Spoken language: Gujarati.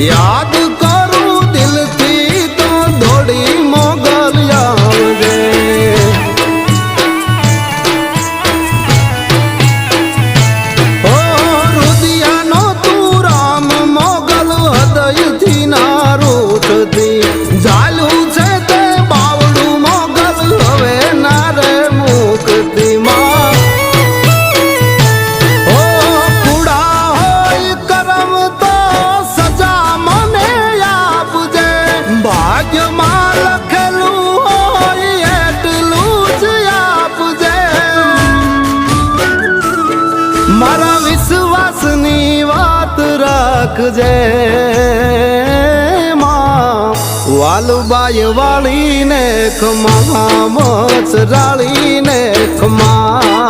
યાદ કરું દિલથી તો દોડી મોગલ આવજે ઓ રુદિયાનો તું રામ મોગલ હૃદયથી ના રૂઠતી ઝાલું છે તે બાવડું મોગલ હવે ના રે મુકતી માં ઓ કુડા હોય કરમ તો સજા મને આપજે ભાગ્યમાં લખેલું હોય એટલું જ આપજે મારા વિશ્વાસની વાત રાખજે વાલુબાઈ વાળીને ખમા મોચરાળીને ખમા